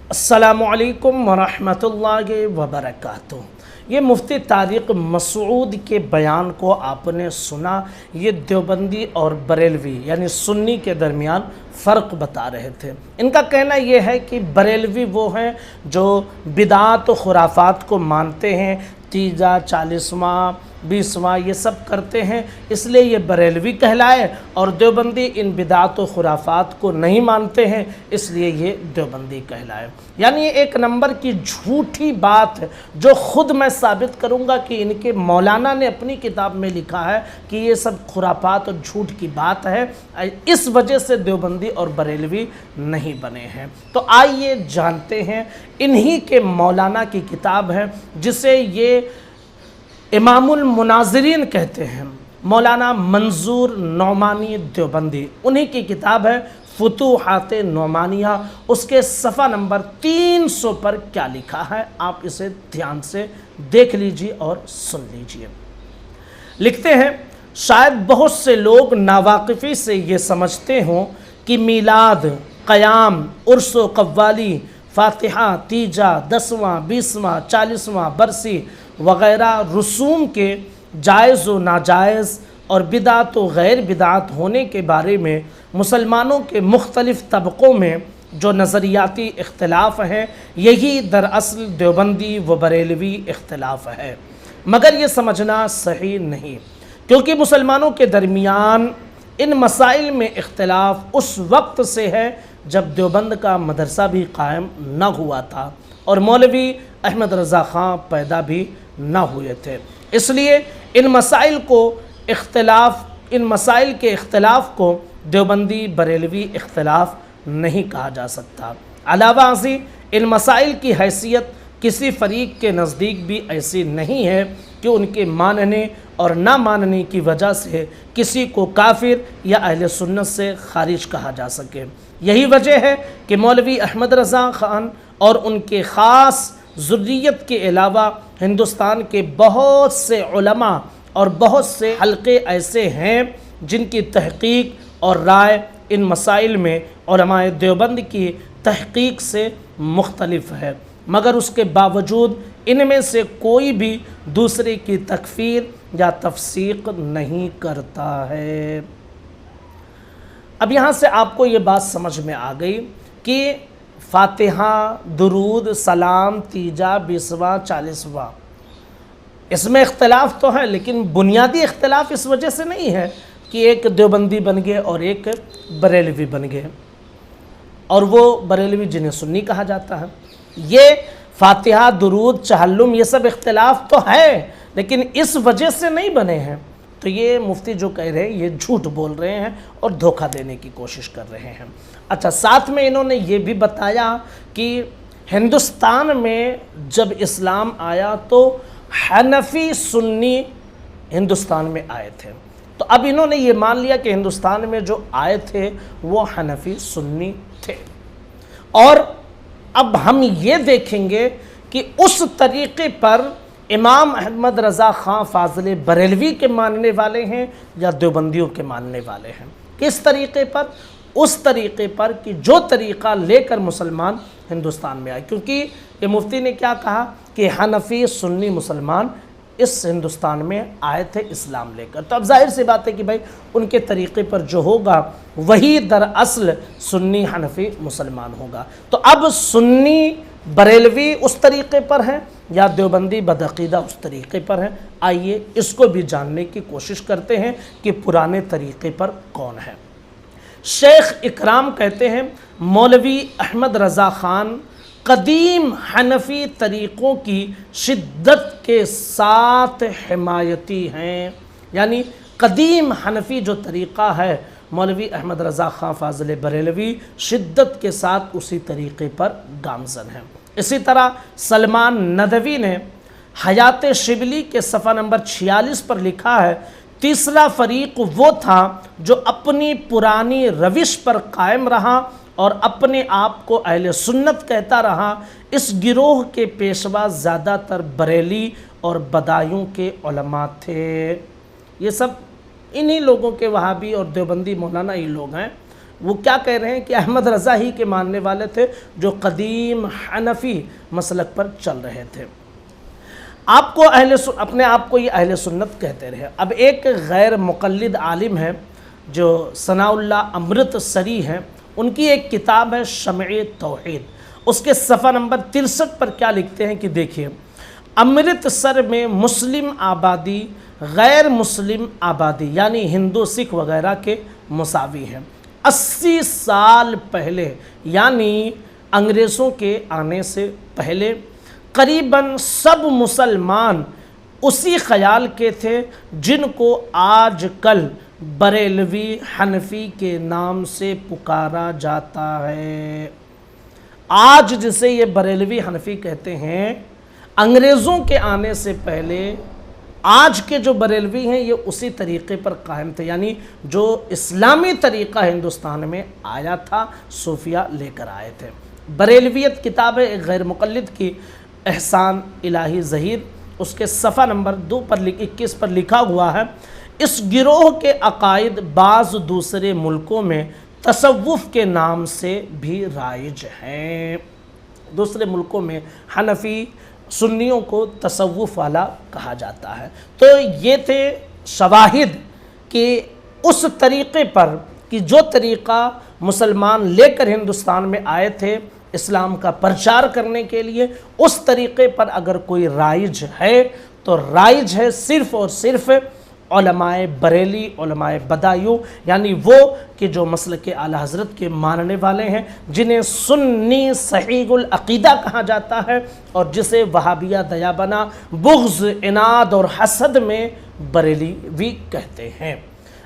अस्सलामुअलैकुम वरहमतुल्लाहि वबरकातुह। ये मुफ्ती तारिक मसूद के बयान को आपने सुना। ये देवबंदी और बरेलवी यानी सुन्नी के दरमियान फ़र्क बता रहे थे। इनका कहना ये है कि बरेलवी वो हैं जो बिदात व खुराफात को मानते हैं, तीजा, 40वां, 20वां ये सब करते हैं, इसलिए ये बरेलवी कहलाए। और देवबंदी इन बिदात व खुराफात को नहीं मानते हैं, इसलिए ये देवबंदी कहलाए। यानी ये एक नंबर की झूठी बात है जो ख़ुद मैं साबित करूंगा कि इनके मौलाना ने अपनी किताब में लिखा है कि ये सब खुराफात और झूठ की बात है। इस वजह से देवबंदी और बरेलवी नहीं बने हैं। तो आइए जानते हैं, इन्हीं के मौलाना की किताब है जिसे ये इमामुल मुनाज़िरीन कहते हैं, मौलाना मंजूर नौमानी देवबंदी, उन्हीं की किताब है फुतूहात नौमानिया। उसके सफ़ा नंबर 300 पर क्या लिखा है आप इसे ध्यान से देख लीजिए और सुन लीजिए। लिखते हैं, शायद बहुत से लोग नावाकिफ़ी से ये समझते हों कि मीलाद, क़याम, उर्स व कव्वाली, फ़ातिहा, तीजा, 10वां, 20वां, 40वां बरसी वग़ैरह रसूम के जायज़ व नाजायज़ और बिदात व गैर बिदात होने के बारे में मुसलमानों के मुख्तलिफ़ तबक़ों में जो नज़रियाती इख्तिलाफ़ हैं, यही दरअसल देवबंदी व बरेलवी इख्तिलाफ़ है। मगर ये समझना सही नहीं, क्योंकि मुसलमानों के दरमियान इन मसाइल में इख्तिलाफ़ उस वक्त से है जब देवबंद का मदरसा भी कायम न हुआ था और मौलवी अहमद रज़ा ख़ां पैदा भी न हुए थे। इसलिए इन मसाइल के इख्तिलाफ़ को देवबंदी बरेलवी इख्तिलाफ़ नहीं कहा जा सकता। अलावा अज़ी इन मसाइल की हैसियत किसी फ़रीक़ के नज़दीक भी ऐसी नहीं है कि उनके मानने और ना मानने की वजह से किसी को काफिर या अहले सुन्नत से खारिज कहा जा सके। यही वजह है कि मौलवी अहमद रज़ा ख़ान और उनके ख़ास ज़ुर्रियत के अलावा हिंदुस्तान के बहुत से उलमा और बहुत से हल्के ऐसे हैं जिनकी तहक़ीक़ और राय इन मसाइल में उलमाए देवबंद की तहक़ीक़ से मुख्तलिफ़ है, मगर उसके बावजूद इनमें से कोई भी दूसरे की तकफ़ीर या तफ़सीक़ नहीं करता है। अब यहाँ से आपको ये बात समझ में आ गई कि फ़ातिहा, दुरूद, सलाम, तीजा, 20वां, 40वां इसमें इख्तिलाफ़ तो है, लेकिन बुनियादी इख्तिलाफ़ इस वजह से नहीं है कि एक देवबंदी बन गए और एक बरेलवी बन गए, और वो बरेलवी जिन्हें सुन्नी कहा जाता है। ये फ़ातिहा, दुरूद, चहल्लुम ये सब इख्तिलाफ़ तो है, लेकिन इस वजह से नहीं बने हैं। तो ये मुफ्ती जो कह रहे हैं ये झूठ बोल रहे हैं और धोखा देने की कोशिश कर रहे हैं। अच्छा, साथ में इन्होंने ये भी बताया कि हिंदुस्तान में जब इस्लाम आया तो हनफी सुन्नी हिंदुस्तान में आए थे। तो अब इन्होंने ये मान लिया कि हिंदुस्तान में जो आए थे वो हनफी सुन्नी थे, और अब हम ये देखेंगे कि उस तरीक़े पर इमाम अहमद रज़ा ख़ां फ़ाज़िल बरेलवी के मानने वाले हैं या देवबंदियों के मानने वाले हैं। किस तरीक़े पर? उस तरीक़े पर कि जो तरीक़ा लेकर मुसलमान हिंदुस्तान में आए, क्योंकि ये मुफ्ती ने क्या कहा कि हनफी सुन्नी मुसलमान इस हिंदुस्तान में आए थे इस्लाम लेकर। तो अब जाहिर सी बात है कि भाई उनके तरीक़े पर जो होगा वही दरअसल सुन्नी हनफी मुसलमान होगा। तो अब सुन्नी बरेलवी उस तरीक़े पर है या देवबंदी बदअक़ीदा उस तरीक़े पर है। आइए इसको भी जानने की कोशिश करते हैं कि पुराने तरीक़े पर कौन है। शेख इकराम कहते हैं, मौलवी अहमद रज़ा ख़ान कदीम हनफी तरीक़ों की शिद्दत के साथ हिमायती हैं। यानी कदीम हनफी जो तरीक़ा है मौलवी अहमद रज़ा ख़ां फ़ाज़िल बरेलवी शिद्दत के साथ उसी तरीक़े पर गामज़न हैं। इसी तरह सलमान नदवी ने हयात शिबली के सफ़ा नंबर 46 पर लिखा है, तीसरा फ़रीक़ वो था जो अपनी पुरानी रविश पर कायम रहा और अपने आप को अहले सुन्नत कहता रहा। इस गिरोह के पेशवा ज़्यादातर बरेली और बदायूं के उलमा थे। ये सब इन्हीं लोगों के वहाबी और देवबंदी मौलाना ही लोग हैं وہ کیا کہہ رہے ہیں کہ احمد رضا ہی کے ماننے والے تھے جو قدیم حنفی مسلک پر چل رہے تھے۔ آپ کو اپنے آپ کو یہ اہل سنت کہتے رہے۔ اب ایک غیر مقلد عالم ہے جو ثناء اللہ امرتسری ہیں، ان کی ایک کتاب ہے شمع توحید، اس کے صفحہ نمبر 63 پر کیا لکھتے ہیں کہ دیکھیے، امرتسر میں مسلم آبادی غیر مسلم آبادی یعنی ہندو سکھ وغیرہ کے مساوی ہیں۔ 80 سال پہلے یعنی انگریزوں کے آنے سے پہلے قریباً سب مسلمان اسی خیال کے تھے جن کو آج کل بریلوی حنفی کے نام سے پکارا جاتا ہے۔ آج جسے یہ بریلوی حنفی کہتے ہیں، انگریزوں کے آنے سے پہلے آج کے جو بریلوی ہیں یہ اسی طریقے پر قائم تھے، یعنی جو اسلامی طریقہ ہندوستان میں آیا تھا صوفیہ لے کر آئے تھے۔ بریلویت کتاب ہے ایک غیر مقلد کی، احسان الہی ظہیر، اس کے صفحہ نمبر 21 پر لکھا ہوا ہے، اس گروہ کے عقائد بعض دوسرے ملکوں میں تصوف کے نام سے بھی رائج ہیں۔ دوسرے ملکوں میں حنفی سنیوں کو تصوف والا کہا جاتا ہے۔ تو یہ تھے شواہد کہ اس طریقے پر کہ جو طریقہ مسلمان لے کر ہندوستان میں آئے تھے اسلام کا پرچار کرنے کے لیے، اس طریقے پر اگر کوئی رائج ہے تو رائج ہے صرف اور صرف علماء بریلی، علماء بدایو، یعنی وہ کہ جو مسلک اعلیٰ حضرت کے ماننے والے ہیں، جنہیں سنی صحیح العقیدہ کہا جاتا ہے اور جسے وہابیہ دیابنا، بغض، عناد اور حسد میں بریلوی کہتے ہیں۔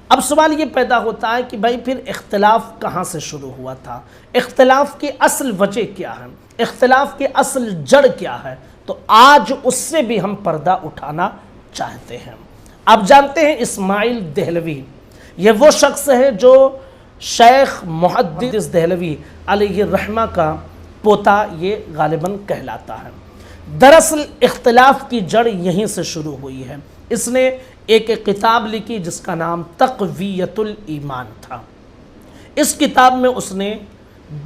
اب سوال یہ پیدا ہوتا ہے کہ بھائی پھر اختلاف کہاں سے شروع ہوا تھا؟ اختلاف کی اصل وجہ کیا ہے؟ اختلاف کی اصل جڑ کیا ہے؟ تو آج اس سے بھی ہم پردہ اٹھانا چاہتے ہیں۔ آپ جانتے ہیں اسماعیل دہلوی یہ وہ شخص ہے جو شیخ محدث دہلوی علیہ الرحمہ کا پوتا یہ غالباً کہلاتا ہے۔ دراصل اختلاف کی جڑ یہیں سے شروع ہوئی ہے۔ اس نے ایک کتاب لکھی جس کا نام تقویت الایمان تھا۔ اس کتاب میں اس نے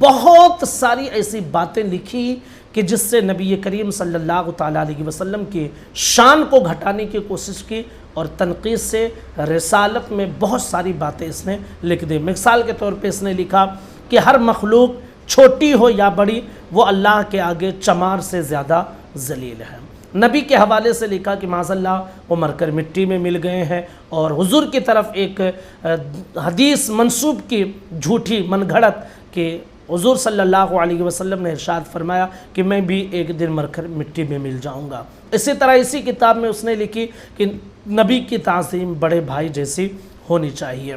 بہت ساری ایسی باتیں لکھی کہ جس سے نبی کریم صلی اللہ تعالیٰ علیہ وسلم کی شان کو گھٹانے کی کوشش کی، اور تنقید سے رسالت میں بہت ساری باتیں اس نے لکھ دی۔ مثال کے طور پہ اس نے لکھا کہ ہر مخلوق چھوٹی ہو یا بڑی وہ اللہ کے آگے چمار سے زیادہ ذلیل ہے۔ نبی کے حوالے سے لکھا کہ معاذ اللہ وہ مر کر مٹی میں مل گئے ہیں، اور حضور کی طرف ایک حدیث منسوب کی جھوٹی من گھڑت کہ حضور صلی اللہ علیہ وسلم نے ارشاد فرمایا کہ میں بھی ایک دن مر کر مٹی میں مل جاؤں گا۔ اسی طرح اسی کتاب میں اس نے لکھی کہ نبی کی تعظیم بڑے بھائی جیسی ہونی چاہیے،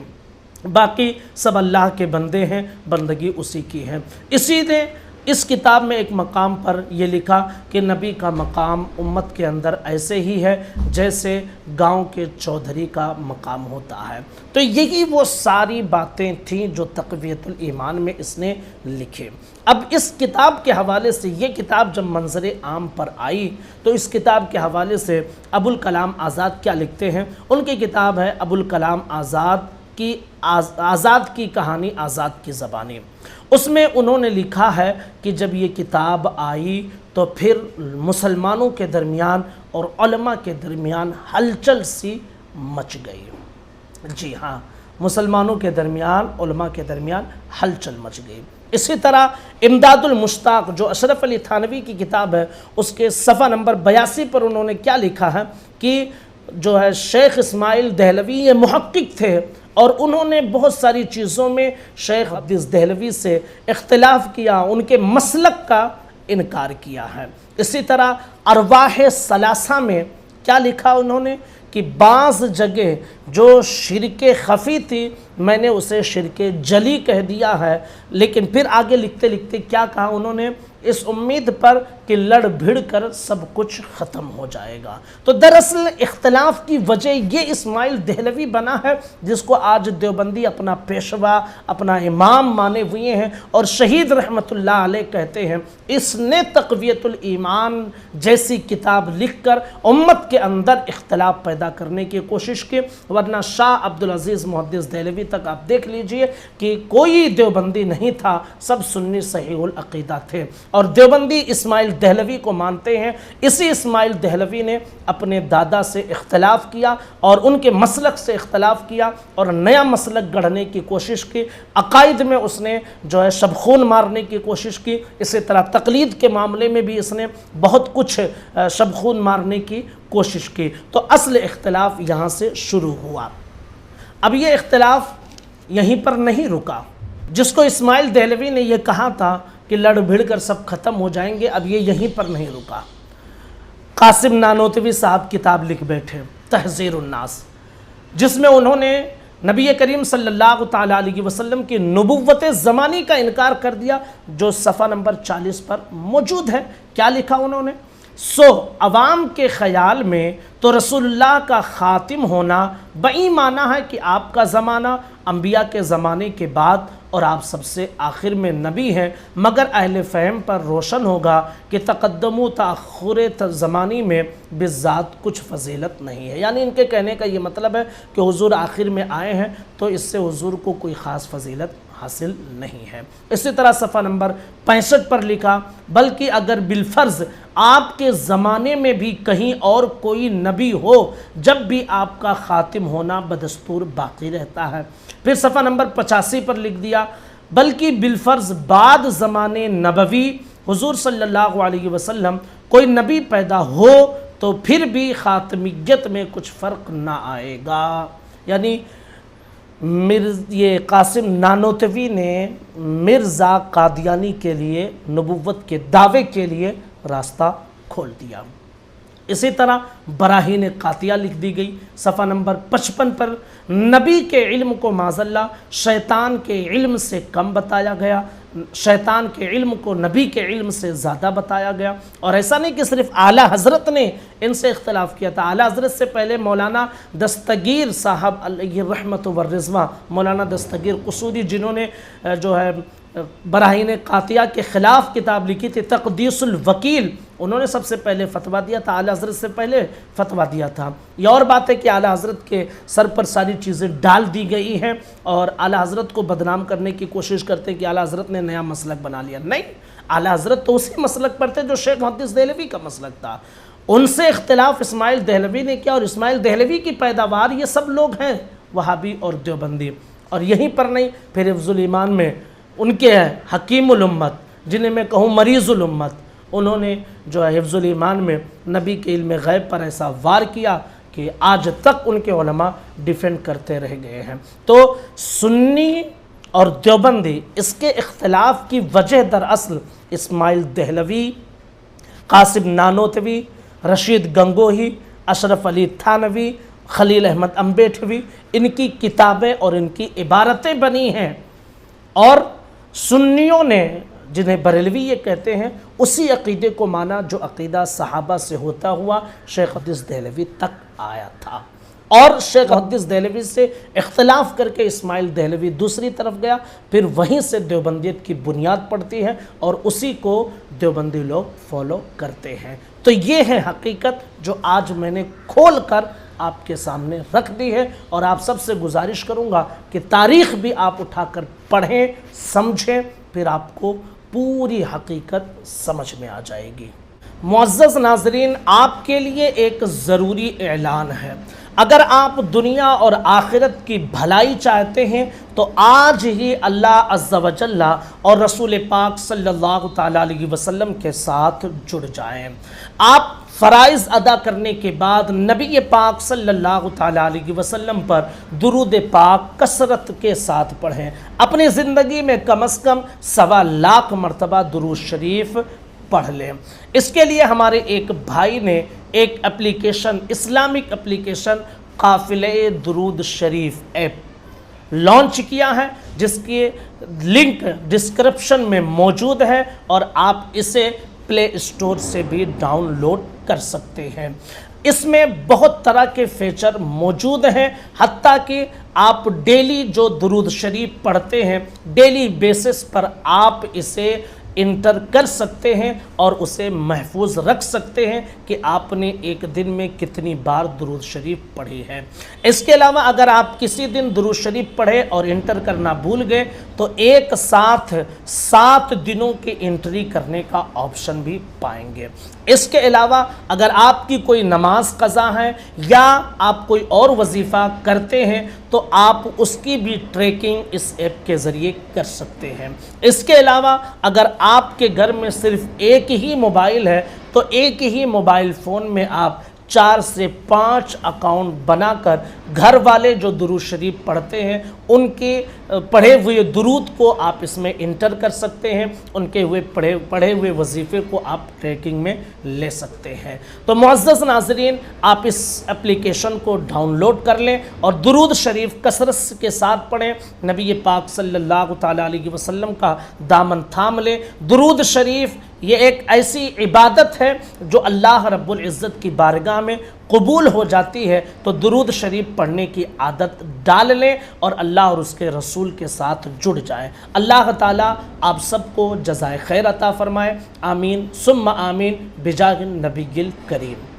باقی سب اللہ کے بندے ہیں، بندگی اسی کی ہے۔ اسی نے اس کتاب میں ایک مقام پر یہ لکھا کہ نبی کا مقام امت کے اندر ایسے ہی ہے جیسے گاؤں کے چودھری کا مقام ہوتا ہے۔ تو یہی وہ ساری باتیں تھیں جو تقویت الایمان میں اس نے لکھے۔ اب اس کتاب کے حوالے سے یہ کتاب جب منظر عام پر آئی تو اس کتاب کے حوالے سے ابوالکلام آزاد کیا لکھتے ہیں؟ ان کی کتاب ہے ابوالکلام آزاد کی کہانی، آزاد کی زبانی۔ اس میں انہوں نے لکھا ہے کہ جب یہ کتاب آئی تو پھر مسلمانوں کے درمیان اور علماء کے درمیان ہلچل سی مچ گئی۔ جی ہاں، مسلمانوں کے درمیان، علماء کے درمیان ہلچل مچ گئی۔ اسی طرح امداد المشتاق جو اشرف علی تھانوی کی کتاب ہے، اس کے صفحہ نمبر 82 پر انہوں نے کیا لکھا ہے کہ جو ہے شیخ اسماعیل دہلوی یہ محقق تھے، اور انہوں نے بہت ساری چیزوں میں شیخ محدث دہلوی سے اختلاف کیا، ان کے مسلک کا انکار کیا ہے۔ اسی طرح ارواح ثلاثہ میں کیا لکھا انہوں نے کہ بعض جگہ جو شرک خفی تھی میں نے اسے شرک جلی کہہ دیا ہے، لیکن پھر آگے لکھتے لکھتے کیا کہا انہوں نے؟ اس امید پر کہ لڑ بھڑ کر سب کچھ ختم ہو جائے گا۔ تو دراصل اختلاف کی وجہ یہ اسماعیل دہلوی بنا ہے جس کو آج دیوبندی اپنا پیشوا، اپنا امام مانے ہوئے ہیں، اور شہید رحمت اللہ علیہ کہتے ہیں اس نے تقویت الایمان جیسی کتاب لکھ کر امت کے اندر اختلاف پیدا کرنے کی کوشش کی، ورنہ شاہ عبدالعزیز محدث دہلوی तक आप देख लीजिए कि कोई देवबंदी नहीं था, सब सुन्नी सहीहुल अक़ीदा थे। और देवबंदी इस्माइल दहलवी को मानते हैं। इसी इस्माइल दहलवी ने अपने दादा से इख्तलाफ किया और उनके मसलक से इख्तलाफ किया और नया मसलक गढ़ने की कोशिश की। अकायद में उसने जो है शबखून मारने की कोशिश की। इसी तरह तकलीद के मामले में भी इसने बहुत कुछ शबखून मारने की कोशिश की। तो असल इख्तलाफ यहाँ से शुरू हुआ। अब ये इख्तलाफ यहीं पर नहीं रुका। जिसको इस्माइल दहलवी ने यह कहा था कि लड़ भिड़ कर सब ख़त्म हो जाएंगे, अब ये यहीं पर नहीं रुका। कासिम नानोतवी साहब किताब लिख बैठे तहज़ीरुन्नास, जिसमें उन्होंने नबी करीम सल्लल्लाहु ताला अलैहि वसल्लम की नबुव्वत ज़मानी का इनकार कर दिया, जो सफ़ा नंबर 40 पर मौजूद है। क्या लिखा उन्होंने? अवाम के ख़याल में तो रसूलुल्लाह का ख़ातिम होना बई माना है कि आपका ज़माना अंबिया के ज़माने के बाद और आप सबसे आखिर में नबी हैं, मगर अहले फ़हम पर रोशन होगा कि तक़द्दुम तअख़ुर ज़मानी में बिज़ात कुछ फ़जीलत नहीं है। यानी इनके कहने का ये मतलब है कि हुज़ूर आखिर में आए हैं तो इससे हुज़ूर को कोई ख़ास फ़जीलत हासिल नहीं है। इसी तरह सफ़ा नंबर 65 पर लिखा, बल्कि अगर बिलफ़र्ज़ आपके ज़माने में भी कहीं और कोई नबी हो, जब भी आपका ख़ातिम होना बदस्तूर बाकी रहता है। फिर सफ़ा नंबर 85 पर लिख दिया, बल्कि बिलफ़र्ज़ बाद ज़माने नबवी हुज़ूर सल्लल्लाहु अलैहि वसल्लम कोई नबी पैदा हो तो फिर भी ख़ातमियत में कुछ फ़र्क ना आएगा। यानी ये कासिम नानोतवी ने मिर्ज़ा कादियानी के लिए नबुव्वत के दावे के लिए रास्ता खोल दिया। इसी तरह बराहीन कातिया लिख दी गई। सफ़ा नंबर 55 पर नबी के इल्म को माज़ल्ला शैतान के इल्म से कम बताया गया, शैतान के इल्म को नबी के इल्म से ज़्यादा बताया गया। और ऐसा नहीं कि सिर्फ आला हज़रत ने इनसे इख्तलाफ किया था। आला हज़रत से पहले मौलाना दस्तगीर साहब अलैहि रहमत व रिज़वा, मौलाना दस्तगीर क़सूरी, जिन्होंने जो है बराहीन कातिया के ख़िलाफ़ किताब लिखी थी तक़दीसुल वकील, उन्होंने सबसे पहले फ़तवा दिया था, आला हज़रत से पहले फ़तवा दिया था। ये और बात है कि आला हज़रत के सर पर सारी चीज़ें डाल दी गई हैं और आला हज़रत को बदनाम करने की कोशिश करते हैं कि आला हज़रत ने नया मसलक बना लिया। नहीं, आला हज़रत तो उसी मसलक पर थे जो शेख मुहद्दिस दहलवी का मसलक था। उनसे इख्तिलाफ़ इस्माइल दहलवी ने किया और इस्माइल दहलवी की पैदावार ये सब लोग हैं, वहाबी और देवबंदी। और यहीं पर नहीं, फिर हिफ्ज़ुल ईमान में उनके हैं हकीमुल उम्मत, जिन्हें मैं कहूँ मरीज़ुल उम्मत, उन्होंने जो है हिफ्ज़ुल ईमान में नबी के इल्म गैब पर ऐसा वार किया कि आज तक उनके उलमा डिफेंड करते रह गए हैं। तो सुन्नी और देवबंदी इसके इख्तिलाफ़ की वजह दरअसल इस्माइल दहलवी, कासिम नानोतवी, रशीद गंगोही, अशरफ अली थानवी, खलील अहमद अम्बेठवी, इनकी किताबें और इनकी इबारतें बनी हैं। और सुन्नियों ने, जिन्हें बरेलवी ये कहते हैं, उसी अक़ीदे को माना जो अक़ीदा सहाबा से होता हुआ शेख मुहद्दिस दहलवी तक आया था। और शेख मुहद्दिस दहलवी से इख्तिलाफ़ करके इस्माइल दहलवी दूसरी तरफ गया, फिर वहीं से देवबंदियत की बुनियाद पड़ती है और उसी को देवबंदी लोग फॉलो करते हैं। तो ये है हकीकत जो आज मैंने खोल कर आपके सामने रख दी है। और आप सबसे गुजारिश करूंगा कि तारीख़ भी आप उठाकर पढ़ें, समझें, फिर आपको पूरी हकीकत समझ में आ जाएगी। मुअज़्ज़ज़ नाज़रीन, आपके लिए एक ज़रूरी ऐलान है। अगर आप दुनिया और आखिरत की भलाई चाहते हैं तो आज ही अल्लाह अज़्ज़ा व जल्ला और रसूल पाक सल्लल्लाहु ताला अलैहि वसल्लम के साथ जुड़ जाएं। आप फ़राइज़ अदा करने के बाद नबी पाक सल्लल्लाहु ताला अलैहि वसल्लम पर दुरूद पाक कसरत के साथ पढ़ें। अपनी ज़िंदगी में कम से कम 1.25 लाख मरतबा दुरूद शरीफ पढ़ लें। इसके लिए हमारे एक भाई ने एक एप्लीकेशन, इस्लामिक एप्लीकेशन काफ़िले दुरूद शरीफ ऐप लॉन्च किया है, जिसकी लिंक डिस्क्रिप्शन में मौजूद है और आप इसे प्ले स्टोर से भी डाउनलोड कर सकते हैं। इसमें बहुत तरह के फीचर मौजूद हैं, हत्ता कि आप डेली जो दुरूद शरीफ पढ़ते हैं, डेली बेसिस पर आप इसे انٹر کر سکتے ہیں اور اسے محفوظ رکھ سکتے ہیں کہ آپ نے ایک دن میں کتنی بار درود شریف پڑھی ہے۔ اس کے علاوہ اگر آپ کسی دن درود شریف پڑھے اور انٹر کرنا بھول گئے تو ایک ساتھ 7 دنوں کی انٹری کرنے کا آپشن بھی پائیں گے۔ اس کے علاوہ اگر آپ کی کوئی نماز قضا ہے یا آپ کوئی اور وظیفہ کرتے ہیں تو آپ اس کی بھی ٹریکنگ اس ایپ کے ذریعے کر سکتے ہیں۔ اس کے علاوہ اگر آپ کے گھر میں صرف ایک ہی موبائل ہے تو ایک ہی موبائل فون میں آپ 4 سے 5 اکاؤنٹ بنا کر گھر والے جو درود شریف پڑھتے ہیں ان کے پڑھے ہوئے درود کو آپ اس میں انٹر کر سکتے ہیں، ان کے پڑھے ہوئے وظیفے کو آپ ٹریکنگ میں لے سکتے ہیں۔ تو معزز ناظرین، آپ اس اپلیکیشن کو ڈاؤن لوڈ کر لیں اور درود شریف کثرت کے ساتھ پڑھیں، نبی پاک صلی اللہ تعالیٰ علیہ وسلم کا دامن تھام لیں۔ درود شریف یہ ایک ایسی عبادت ہے جو اللہ رب العزت کی بارگاہ میں قبول ہو جاتی ہے، تو درود شریف پڑھنے کی عادت ڈال لیں اور اللہ اور اس کے رسول کے ساتھ جڑ جائیں۔ اللہ تعالیٰ آپ سب کو جزائے خیر عطا فرمائے، آمین ثم آمین بجاہ النبی الکریم۔